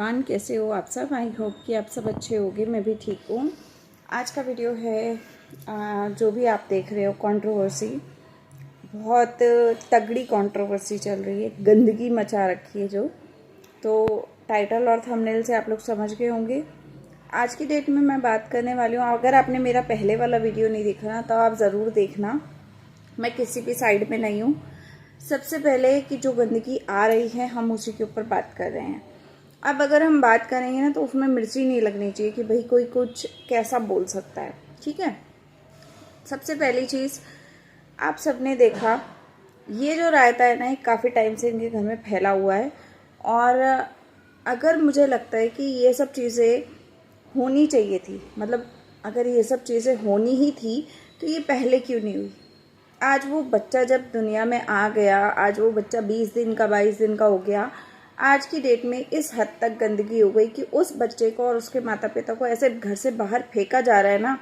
Everyone, कैसे हो आप सब। आई होप कि आप सब अच्छे होंगे। मैं भी ठीक हूँ। आज का वीडियो है जो भी आप देख रहे हो, कंट्रोवर्सी, बहुत तगड़ी कंट्रोवर्सी चल रही है, गंदगी मचा रखी है जो। तो टाइटल और थंबनेल से आप लोग समझ गए होंगे। आज की डेट में मैं बात करने वाली हूँ, अगर आपने मेरा पहले वाला वीडियो नहीं देखा ना तो आप ज़रूर देखना। मैं किसी भी साइड में नहीं हूँ। सबसे पहले कि जो गंदगी आ रही है हम उसी के ऊपर बात कर रहे हैं। अब अगर हम बात करेंगे ना तो उसमें मिर्ची नहीं लगनी चाहिए कि भाई कोई कुछ कैसा बोल सकता है। ठीक है, सबसे पहली चीज़, आप सबने देखा ये जो रायता है ना, ये काफ़ी टाइम से इनके घर में फैला हुआ है। और अगर मुझे लगता है कि ये सब चीज़ें होनी चाहिए थी, मतलब अगर ये सब चीज़ें होनी ही थी तो ये पहले क्यों नहीं हुई। आज वो बच्चा जब दुनिया में आ गया, आज वो बच्चा 20 दिन का 22 दिन का हो गया, आज की डेट में इस हद तक गंदगी हो गई कि उस बच्चे को और उसके माता पिता को ऐसे घर से बाहर फेंका जा रहा है ना।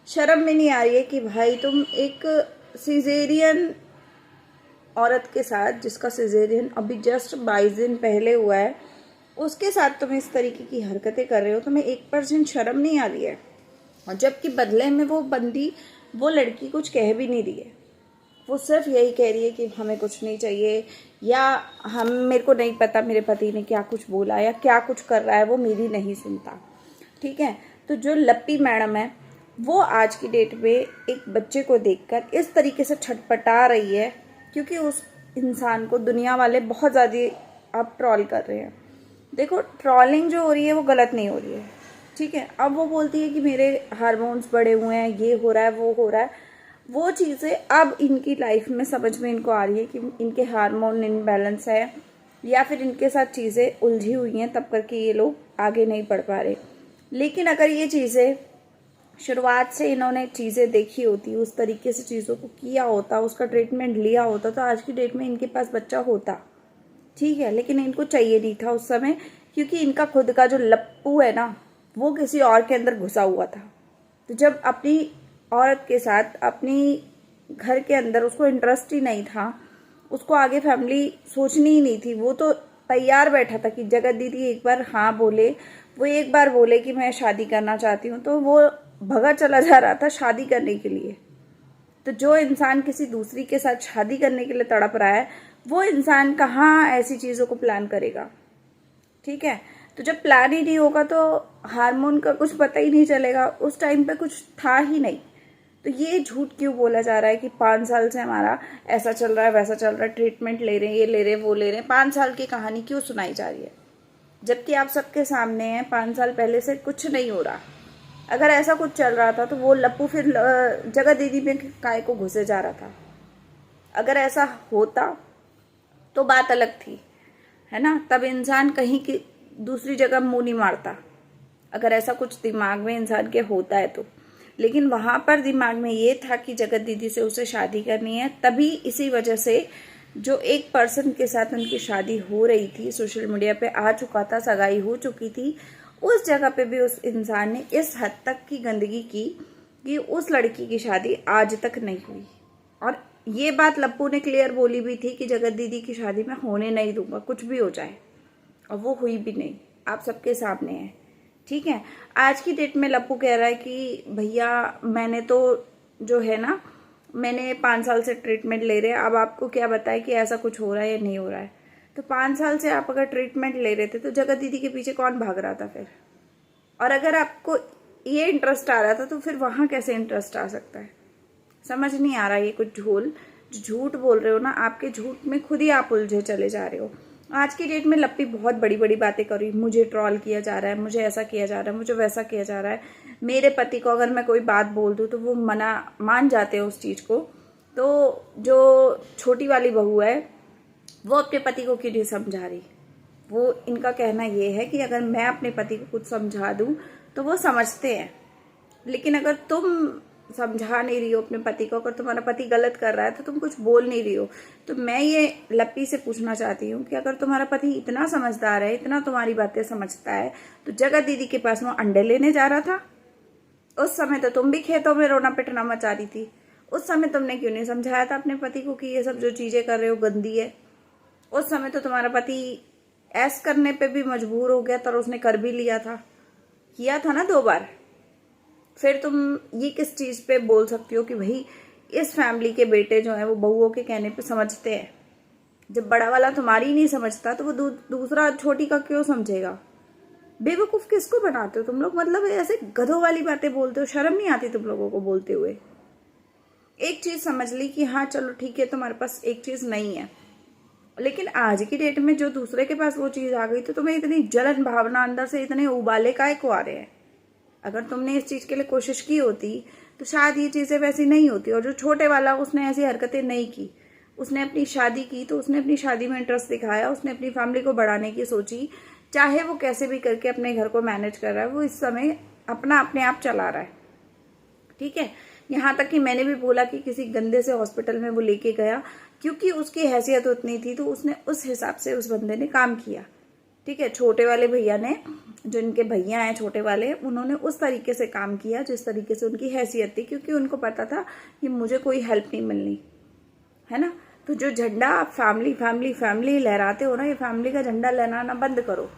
शर्म में नहीं आ रही है कि भाई तुम एक सिजेरियन औरत के साथ, जिसका सिजेरियन अभी जस्ट 22 दिन पहले हुआ है, उसके साथ तुम इस तरीके की हरकतें कर रहे हो। तुम्हें 1% शर्म नहीं आ रही है। और जबकि बदले में वो बंदी, वो लड़की कुछ कह भी नहीं रही है। वो सिर्फ यही कह रही है कि हमें कुछ नहीं चाहिए, या मेरे को नहीं पता मेरे पति ने क्या कुछ बोला या क्या कुछ कर रहा है, वो मेरी नहीं सुनता। ठीक है, तो जो लप्पी मैडम है वो आज की डेट में एक बच्चे को देखकर इस तरीके से छटपटा रही है, क्योंकि उस इंसान को दुनिया वाले बहुत ज़्यादा अब ट्रॉल कर रहे हैं। देखो, ट्रॉलिंग जो हो रही है वो गलत नहीं हो रही है। ठीक है, अब वो बोलती है कि मेरे हार्मोन्स बढ़े हुए हैं, ये हो रहा है, वो हो रहा है। वो चीज़ें अब इनकी लाइफ में समझ में इनको आ रही है कि इनके हार्मोन इनबैलेंस है, या फिर इनके साथ चीज़ें उलझी हुई हैं, तब करके ये लोग आगे नहीं बढ़ पा रहे। लेकिन अगर ये चीज़ें शुरुआत से इन्होंने चीज़ें देखी होती, उस तरीके से चीज़ों को किया होता, उसका ट्रीटमेंट लिया होता, तो आज की डेट में इनके पास बच्चा होता। ठीक है, लेकिन इनको चाहिए नहीं था उस समय, क्योंकि इनका खुद का जो लप्पू है ना, वो किसी और के अंदर घुसा हुआ था। तो जब अपनी औरत के साथ, अपनी घर के अंदर उसको इंटरेस्ट ही नहीं था, उसको आगे फैमिली सोचनी ही नहीं थी, वो तो तैयार बैठा था कि जगत दीदी एक बार हाँ बोले, वो एक बार बोले कि मैं शादी करना चाहती हूँ, तो वो भगा चला जा रहा था शादी करने के लिए। तो जो इंसान किसी दूसरी के साथ शादी करने के लिए तड़प रहा है, वो इंसान कहाँ ऐसी चीज़ों को प्लान करेगा। ठीक है, तो जब प्लान ही नहीं होगा तो हार्मोन का कुछ पता ही नहीं चलेगा। उस टाइम पे कुछ था ही नहीं। तो ये झूठ क्यों बोला जा रहा है कि 5 साल से हमारा ऐसा चल रहा है, वैसा चल रहा है, ट्रीटमेंट ले रहे हैं, ये ले रहे हैं, वो ले रहे हैं। 5 साल की कहानी क्यों सुनाई जा रही है, जबकि आप सबके सामने हैं 5 साल पहले से कुछ नहीं हो रहा। अगर ऐसा कुछ चल रहा था तो वो लप्पू फिर जगह दीदी में काय को घुसे जा रहा था। अगर ऐसा होता तो बात अलग थी, है ना, तब इंसान कहीं की दूसरी जगह मुंह नहीं मारता, अगर ऐसा कुछ दिमाग में इंसान के होता है तो। लेकिन वहां पर दिमाग में ये था कि जगत दीदी से उसे शादी करनी है, तभी इसी वजह से जो एक पर्सन के साथ उनकी शादी हो रही थी, सोशल मीडिया पे आ चुका था, सगाई हो चुकी थी, उस जगह पे भी उस इंसान ने इस हद तक की गंदगी की कि उस लड़की की शादी आज तक नहीं हुई। और ये बात लप्पू ने क्लियर बोली भी थी कि जगत दीदी की शादी में होने नहीं दूंगा, कुछ भी हो जाए। और वो हुई भी नहीं, आप सबके सामने है। ठीक है, आज की डेट में लप्पू कह रहा है कि भैया मैंने तो जो है ना, मैंने 5 साल से ट्रीटमेंट ले रहे हैं, अब आपको क्या बताए कि ऐसा कुछ हो रहा है या नहीं हो रहा है। तो 5 साल से आप अगर ट्रीटमेंट ले रहे थे तो जगत दीदी के पीछे कौन भाग रहा था फिर। और अगर आपको ये इंटरेस्ट आ रहा था तो फिर वहां कैसे इंटरेस्ट आ सकता है। समझ नहीं आ रहा। ये कुछ झूठ बोल रहे हो ना, आपके झूठ में खुद ही आप उलझे चले जा रहे हो। आज की डेट में लप्पी बहुत बड़ी बड़ी बातें कर रही, मुझे ट्रॉल किया जा रहा है, मुझे ऐसा किया जा रहा है, मुझे वैसा किया जा रहा है। मेरे पति को अगर मैं कोई बात बोल दूं तो वो मान जाते हैं उस चीज को। तो जो छोटी वाली बहू है वो अपने पति को क्यों नहीं समझा रही। वो इनका कहना ये है कि अगर मैं अपने पति को कुछ समझा दूं तो वो समझते हैं, लेकिन अगर तुम समझा नहीं रही हो अपने पति को, अगर तुम्हारा पति गलत कर रहा है तो तुम कुछ बोल नहीं रही हो। तो मैं ये लप्पी से पूछना चाहती हूँ कि अगर तुम्हारा पति इतना समझदार है, इतना तुम्हारी बातें समझता है, तो जगत दीदी के पास वो अंडे लेने जा रहा था। उस समय तो तुम भी खेतों में रोना पिटना मचा रही थी। उस समय तुमने क्यों नहीं समझाया था अपने पति को कि ये सब जो चीजें कर रहे हो गंदी है। उस समय तो तुम्हारा पति ऐस करने पे भी मजबूर हो गया, तो उसने कर भी लिया था, किया था ना 2 बार। फिर तुम ये किस चीज पे बोल सकती हो कि भाई इस फैमिली के बेटे जो है वो बहुओं के कहने पे समझते हैं? जब बड़ा वाला तुम्हारी नहीं समझता तो वो दूसरा छोटी का क्यों समझेगा? बेवकूफ किसको बनाते हो तुम लोग? मतलब ऐसे गधों वाली बातें बोलते हो, शर्म नहीं आती तुम लोगों को बोलते हुए? एक चीज समझ ली कि हाँ चलो ठीक है, तुम्हारे पास एक चीज नहीं है, लेकिन आज की डेट में जो दूसरे के पास वो चीज आ गई तो तुम्हें इतनी जलन भावना अंदर से, इतने उबाले काहे को आ रहे हैं? अगर तुमने इस चीज के लिए कोशिश की होती तो शायद ये चीजें वैसी नहीं होती। और जो छोटे वाला, उसने ऐसी हरकतें नहीं की, उसने अपनी शादी की तो उसने अपनी शादी में इंटरेस्ट दिखाया, उसने अपनी फैमिली को बढ़ाने की सोची, चाहे वो कैसे भी करके अपने घर को मैनेज कर रहा है, वो इस समय अपने आप चला रहा है। ठीक है, यहाँ तक कि मैंने भी बोला कि किसी गंदे से हॉस्पिटल में वो लेके गया, क्योंकि उसकी हैसियत उतनी थी तो उसने उस हिसाब से उस बंदे ने काम किया। ठीक है, छोटे वाले भैया ने, जो इनके भैया हैं छोटे वाले, उन्होंने उस तरीके से काम किया जिस तरीके से उनकी हैसियत थी, क्योंकि उनको पता था कि मुझे कोई हेल्प नहीं मिलनी है ना। तो जो झंडा आप फैमिली फैमिली फैमिली लहराते हो ना, ये फैमिली का झंडा लहराना बंद करो।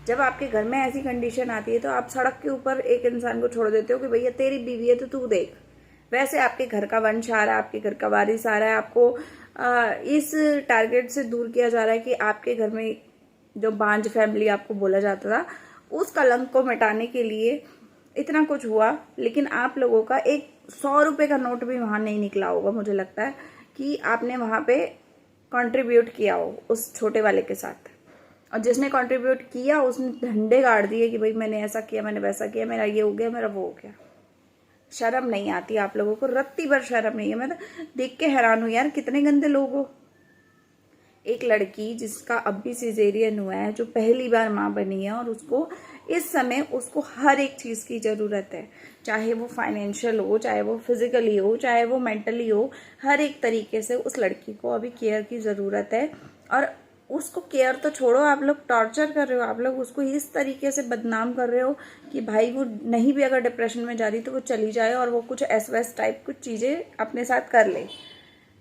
जब आपके घर में ऐसी कंडीशन आती है तो आप सड़क के ऊपर एक इंसान को छोड़ देते हो कि भैया तेरी बीवी है तो तू देख। वैसे आपके घर का वंश आ रहा है, आपके घर का वारिस आ रहा है, आपको इस टारगेट से दूर किया जा रहा है कि आपके घर में जो बांझ फैमिली आपको बोला जाता था, उस कलंक को मिटाने के लिए इतना कुछ हुआ। लेकिन आप लोगों का एक 100 रुपए का नोट भी वहां नहीं निकला होगा, मुझे लगता है कि आपने वहां पे कंट्रीब्यूट किया हो उस छोटे वाले के साथ। और जिसने कंट्रीब्यूट किया उसने झंडे गाड़ दिए कि भाई मैंने ऐसा किया, मैंने वैसा किया, मेरा ये हो गया, मेरा वो हो गया। शर्म नहीं आती आप लोगों को? रत्ती भर शर्म नहीं है? मैं तो देख के हैरान हूं यार, कितने गंदे लोग हो। एक लड़की जिसका अब भी सिजेरियन हुआ है, जो पहली बार माँ बनी है, और उसको इस समय उसको हर एक चीज की जरूरत है, चाहे वो फाइनेंशियल हो, चाहे वो फिजिकली हो, चाहे वो मेंटली हो, हर एक तरीके से उस लड़की को अभी केयर की जरूरत है। और उसको केयर तो छोड़ो, आप लोग टॉर्चर कर रहे हो, आप लोग उसको इस तरीके से बदनाम कर रहे हो कि भाई वो नहीं भी अगर डिप्रेशन में जा रही तो वो चली जाए और वो कुछ एसवेस टाइप कुछ चीजें अपने साथ कर ले।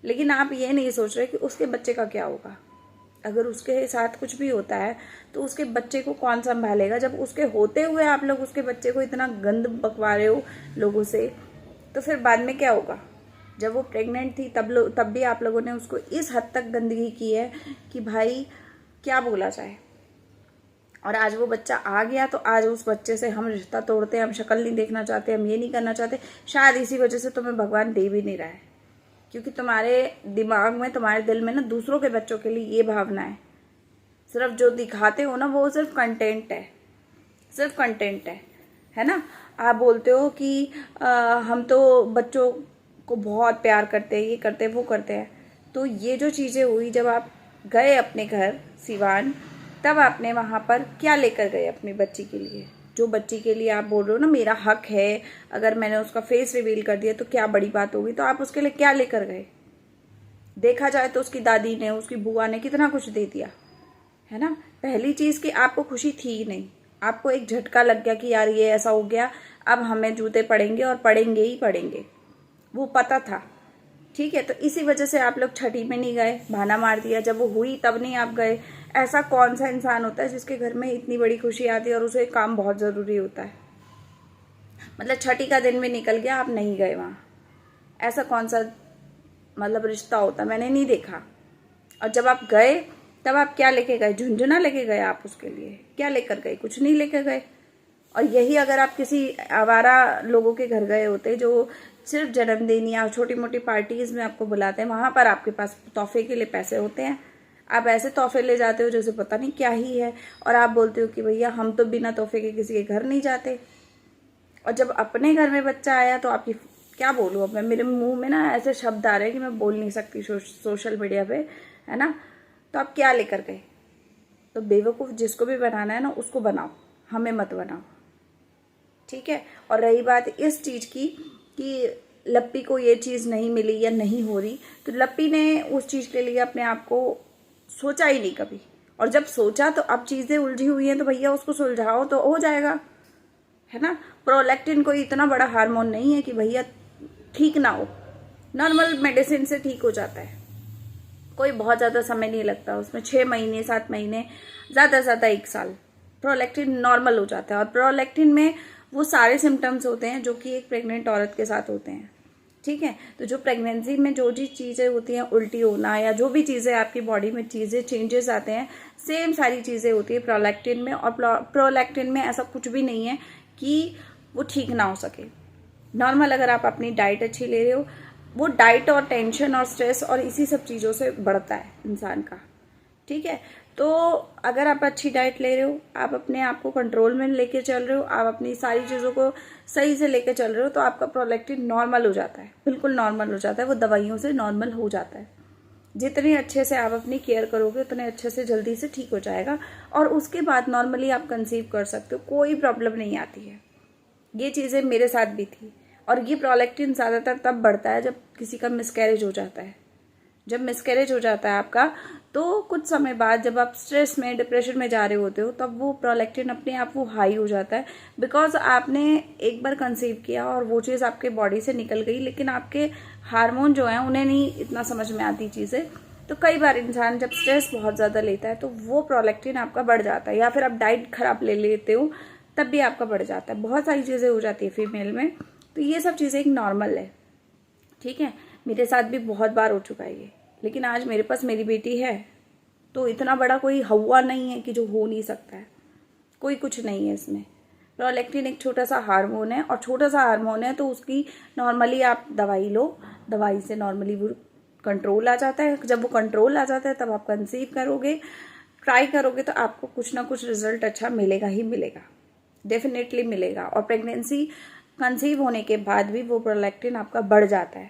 लेकिन आप ये नहीं सोच रहे कि उसके बच्चे का क्या होगा। अगर उसके साथ कुछ भी होता है तो उसके बच्चे को कौन संभालेगा? जब उसके होते हुए आप लोग उसके बच्चे को इतना गंद बकवा रहे हो लोगों से, तो फिर बाद में क्या होगा? जब वो प्रेग्नेंट थी तब भी आप लोगों ने उसको इस हद तक गंदगी की है कि भाई क्या बोला जाए। और आज वो बच्चा आ गया तो आज उस बच्चे से हम रिश्ता तोड़ते हैं, हम शक्ल नहीं देखना चाहते, हम ये नहीं करना चाहते। शायद इसी वजह से तुम्हें भगवान दे भी नहीं रहा है, क्योंकि तुम्हारे दिमाग में, तुम्हारे दिल में ना दूसरों के बच्चों के लिए ये भावना है। सिर्फ जो दिखाते हो ना वो सिर्फ कंटेंट है, सिर्फ कंटेंट है ना। आप बोलते हो कि हम तो बच्चों को बहुत प्यार करते हैं, ये करते हैं, वो करते हैं। तो ये जो चीजें हुई, जब आप गए अपने घर सिवान, तब आपने वहां पर क्या लेकर गए अपनी बच्ची के लिए? जो बच्ची के लिए आप बोल रहे हो ना मेरा हक है, अगर मैंने उसका फेस रिवील कर दिया तो क्या बड़ी बात होगी, तो आप उसके लिए क्या लेकर गए? देखा जाए तो उसकी दादी ने, उसकी बुआ ने कितना कुछ दे दिया है ना। पहली चीज कि आपको खुशी थी ही नहीं, आपको एक झटका लग गया कि यार ये ऐसा हो गया, अब हमें जूते पड़ेंगे और पड़ेंगे ही पड़ेंगे, वो पता था। ठीक है, तो इसी वजह से आप लोग छठी में नहीं गए, बहाना मार दिया। जब वो हुई तब नहीं आप गए। ऐसा कौन सा इंसान होता है जिसके घर में इतनी बड़ी खुशी आती है और उसे काम बहुत जरूरी होता है? मतलब छठी का दिन भी निकल गया, आप नहीं गए वहां। ऐसा कौन सा मतलब रिश्ता होता? मैंने नहीं देखा। और जब आप गए तब आप क्या लेके गए? झुंझुना लेके गए आप उसके लिए? क्या लेकर गए? कुछ नहीं लेकर गए। और यही अगर आप किसी आवारा लोगों के घर गए होते जो सिर्फ जन्मदिन या छोटी मोटी पार्टीज में आपको बुलाते हैं, वहां पर आपके पास तोहफे के लिए पैसे होते हैं, आप ऐसे तोहफे ले जाते हो जैसे पता नहीं क्या ही है। और आप बोलते हो कि भैया हम तो बिना तोहफे के किसी के घर नहीं जाते। और जब अपने घर में बच्चा आया तो आपकी क्या बोलूँ अब मैं, मेरे मुंह में ना ऐसे शब्द आ रहे हैं कि मैं बोल नहीं सकती सोशल मीडिया पे, है ना। तो आप क्या लेकर गए? तो बेवकूफ जिसको भी बनाना है ना उसको बनाओ, हमें मत बनाओ, ठीक है। और रही बात इस चीज की कि लप्पी को ये चीज नहीं मिली या नहीं हो रही, तो लप्पी ने उस चीज के लिए अपने आप को सोचा ही नहीं कभी। और जब सोचा तो अब चीजें उलझी हुई हैं तो भैया उसको सुलझाओ तो हो जाएगा, है ना। प्रोलैक्टिन कोई इतना बड़ा हार्मोन नहीं है कि भैया ठीक ना हो, नॉर्मल मेडिसिन से ठीक हो जाता है, कोई बहुत ज्यादा समय नहीं लगता उसमें। 6 महीने 7 महीने ज़्यादा से ज़्यादा 1 साल प्रोलैक्टिन नॉर्मल हो जाता है। और प्रोलैक्टिन में वो सारे सिम्टम्स होते हैं जो कि एक प्रेग्नेंट औरत के साथ होते हैं, ठीक है। तो जो प्रेगनेंसी में जो जी चीज़ें होती हैं, उल्टी होना या जो भी चीज़ें आपकी बॉडी में चीज़ें चेंजेस आते हैं, सेम सारी चीज़ें होती है प्रोलैक्टिन में। और प्रोलैक्टिन में ऐसा कुछ भी नहीं है कि वो ठीक ना हो सके। नॉर्मल अगर आप अपनी डाइट अच्छी ले रहे हो, वो डाइट और टेंशन और स्ट्रेस और इसी सब चीज़ों से बढ़ता है इंसान का, ठीक है। तो अगर आप अच्छी डाइट ले रहे हो, आप अपने आप को कंट्रोल में लेके चल रहे हो, आप अपनी सारी चीज़ों को सही से लेके चल रहे हो, तो आपका प्रोलैक्टिन नॉर्मल हो जाता है, बिल्कुल नॉर्मल हो जाता है। वो दवाइयों से नॉर्मल हो जाता है। जितने अच्छे से आप अपनी केयर करोगे उतने अच्छे से जल्दी से ठीक हो जाएगा। और उसके बाद नॉर्मली आप कंसीव कर सकते हो, कोई प्रॉब्लम नहीं आती है। ये चीज़ें मेरे साथ भी थी। और ये प्रोलैक्टिन ज़्यादातर तब बढ़ता है जब किसी का मिसकैरेज हो जाता है। जब मिसकैरेज हो जाता है आपका, तो कुछ समय बाद जब आप स्ट्रेस में, डिप्रेशन में जा रहे होते हो, तब वो प्रोलैक्टिन अपने आप वो हाई हो जाता है। बिकॉज आपने एक बार कंसीव किया और वो चीज़ आपके बॉडी से निकल गई, लेकिन आपके हार्मोन जो हैं उन्हें नहीं इतना समझ में आती चीज़ें। तो कई बार इंसान जब स्ट्रेस बहुत ज़्यादा लेता है तो वो प्रोलैक्टिन आपका बढ़ जाता है, या फिर आप डाइट खराब ले लेते हो तब भी आपका बढ़ जाता है। बहुत सारी चीज़ें हो जाती है फीमेल में। तो ये सब चीज़ें एक नॉर्मल है, ठीक है। मेरे साथ भी बहुत बार हो चुका है ये। लेकिन आज मेरे पास मेरी बेटी है, तो इतना बड़ा कोई हवा नहीं है कि जो हो नहीं सकता है। कोई कुछ नहीं है इसमें। प्रोलैक्टिन एक छोटा सा हार्मोन है, और छोटा सा हार्मोन है तो उसकी नॉर्मली आप दवाई लो, दवाई से नॉर्मली वो कंट्रोल आ जाता है। जब वो कंट्रोल आ जाता है तब आप कंसीव करोगे, ट्राई करोगे, तो आपको कुछ ना कुछ रिजल्ट अच्छा मिलेगा ही मिलेगा, डेफिनेटली मिलेगा। और प्रेगनेंसी कंसीव होने के बाद भी वो प्रोलैक्टिन आपका बढ़ जाता है,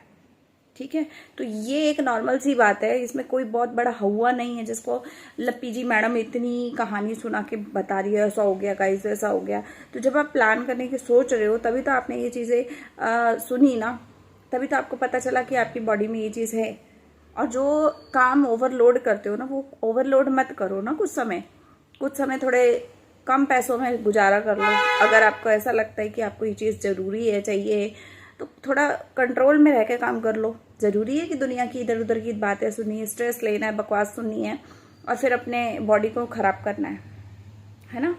ठीक है। तो ये एक नॉर्मल सी बात है, इसमें कोई बहुत बड़ा हुआ नहीं है जिसको लप्पी जी मैडम इतनी कहानी सुना के बता रही है ऐसा हो गया गाइस, ऐसा हो गया। तो जब आप प्लान करने की सोच रहे हो तभी तो आपने ये चीज़ें सुनी ना, तभी तो आपको पता चला कि आपकी बॉडी में ये चीज़ है। और जो काम ओवरलोड करते हो ना, वो ओवरलोड मत करो ना। कुछ समय थोड़े कम पैसों में गुजारा कर लो। अगर आपको ऐसा लगता है कि आपको ये चीज़ ज़रूरी है, चाहिए, तो थोड़ा कंट्रोल में रह के काम कर लो। ज़रूरी है कि दुनिया की इधर उधर की बातें सुननी है, स्ट्रेस लेना है, बकवास सुननी है और फिर अपने बॉडी को ख़राब करना है ना।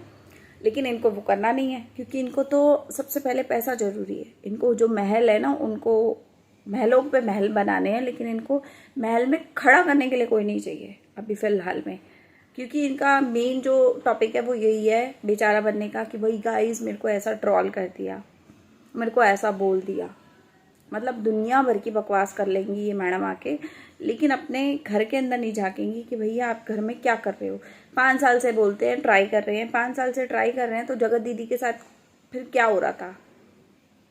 लेकिन इनको वो करना नहीं है, क्योंकि इनको तो सबसे पहले पैसा ज़रूरी है। इनको जो महल है ना, उनको महलों पे महल बनाने हैं, लेकिन इनको महल में खड़ा करने के लिए कोई नहीं चाहिए अभी फ़िलहाल में। क्योंकि इनका मेन जो टॉपिक है वो यही है बेचारा बनने का, कि भाई गाइस मेरे को ऐसा ट्रोल कर दिया, मेरे को ऐसा बोल दिया। मतलब दुनिया भर की बकवास कर लेंगी ये मैडम आके, लेकिन अपने घर के अंदर नहीं झाँकेंगी कि भैया आप घर में क्या कर रहे हो। 5 साल से बोलते हैं, ट्राई कर रहे हैं, 5 साल से ट्राई कर रहे हैं, तो जगत दीदी के साथ फिर क्या हो रहा था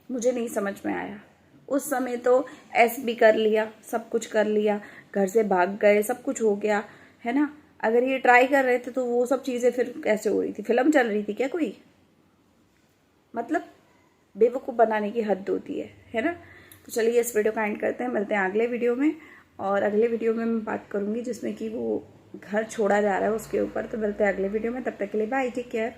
मुझे नहीं समझ में आया। उस समय तो SB कर लिया, सब कुछ कर लिया, घर से भाग गए, सब कुछ हो गया, है ना। अगर ये ट्राई कर रहे थे तो वो सब चीज़ें फिर कैसे हो रही थी? फिल्म चल रही थी क्या कोई? मतलब बेवकूफ़ बनाने की हद होती है ना। तो चलिए इस वीडियो का एंड करते हैं, मिलते हैं अगले वीडियो में। और अगले वीडियो में मैं बात करूँगी जिसमें कि वो घर छोड़ा जा रहा है उसके ऊपर। तो मिलते हैं अगले वीडियो में, तब तक के लिए बाय, टेक केयर।